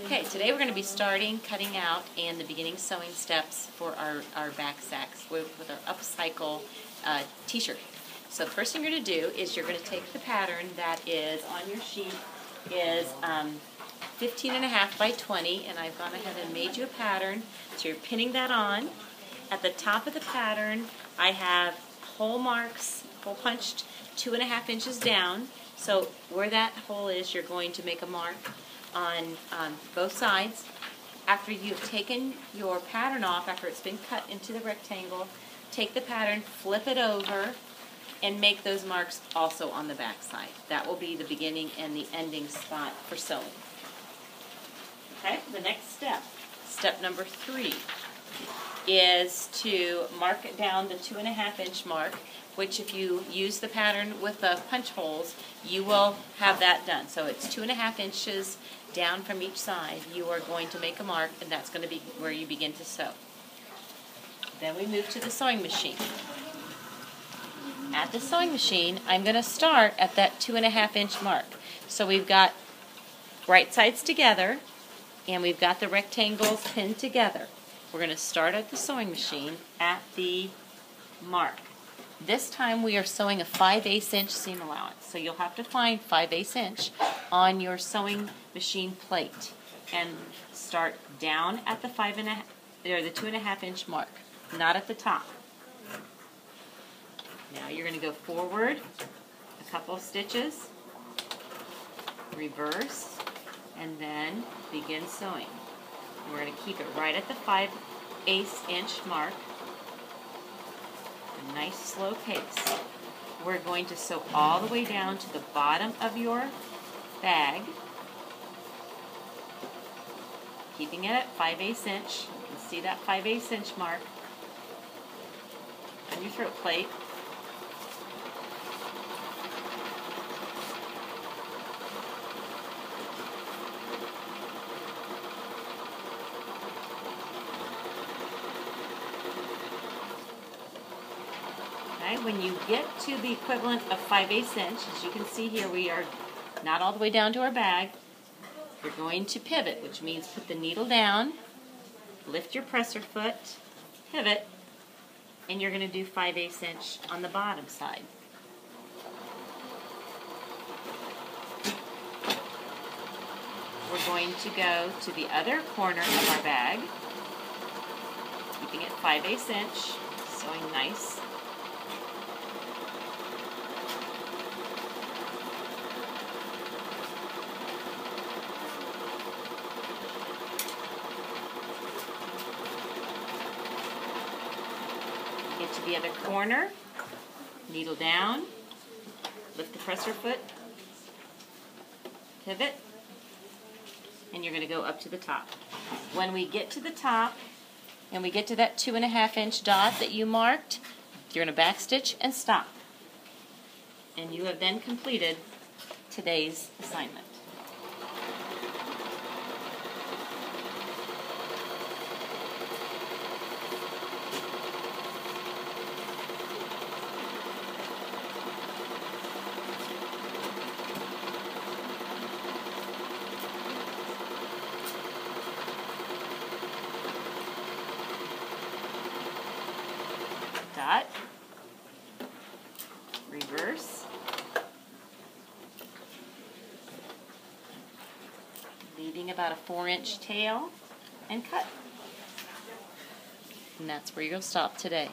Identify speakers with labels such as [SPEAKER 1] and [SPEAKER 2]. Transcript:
[SPEAKER 1] Okay, today we're going to be starting cutting out and the beginning sewing steps for our back sacks with our upcycle t-shirt. So the first thing you're going to do is you're going to take the pattern that is on your sheet is 15.5 by 20, and I've gone ahead and made you a pattern. So you're pinning that on. At the top of the pattern I have hole marks, hole punched 2.5 inches down. So where that hole is, you're going to make a mark on both sides. After you've taken your pattern off, after it's been cut into the rectangle, take the pattern, flip it over, and make those marks also on the back side. That will be the beginning and the ending spot for sewing. Okay, the next step, step number 3, is to mark it down the 2.5 inch mark, which if you use the pattern with the punch holes, you will have that done. So it's 2.5 inches down from each side. You are going to make a mark, and that's going to be where you begin to sew. Then we move to the sewing machine. At the sewing machine, I'm going to start at that 2.5 inch mark. So we've got right sides together, and we've got the rectangles pinned together. We're going to start at the sewing machine at the mark. This time we are sewing a 5/8 inch seam allowance. So you'll have to find 5/8 inch on your sewing machine plate and start down at the 2.5 inch mark, not at the top. Now you're going to go forward a couple of stitches, reverse, and then begin sewing. We're going to keep it right at the 5/8 inch mark. A nice slow pace. We're going to sew all the way down to the bottom of your bag, keeping it at 5/8 inch. You can see that 5/8 inch mark on your throat plate. When you get to the equivalent of 5/8 inch, as you can see here, we are not all the way down to our bag. You're going to pivot, which means put the needle down, lift your presser foot, pivot, and you're going to do 5/8 inch on the bottom side. We're going to go to the other corner of our bag, keeping it 5/8 inch, sewing nice. Get to the other corner, needle down, lift the presser foot, pivot, and you're going to go up to the top. When we get to the top and we get to that 2.5 inch dot that you marked, you're going to backstitch and stop. And you have then completed today's assignment. Dot, reverse, leaving about a 4 inch tail, and cut. And that's where you're going to stop today.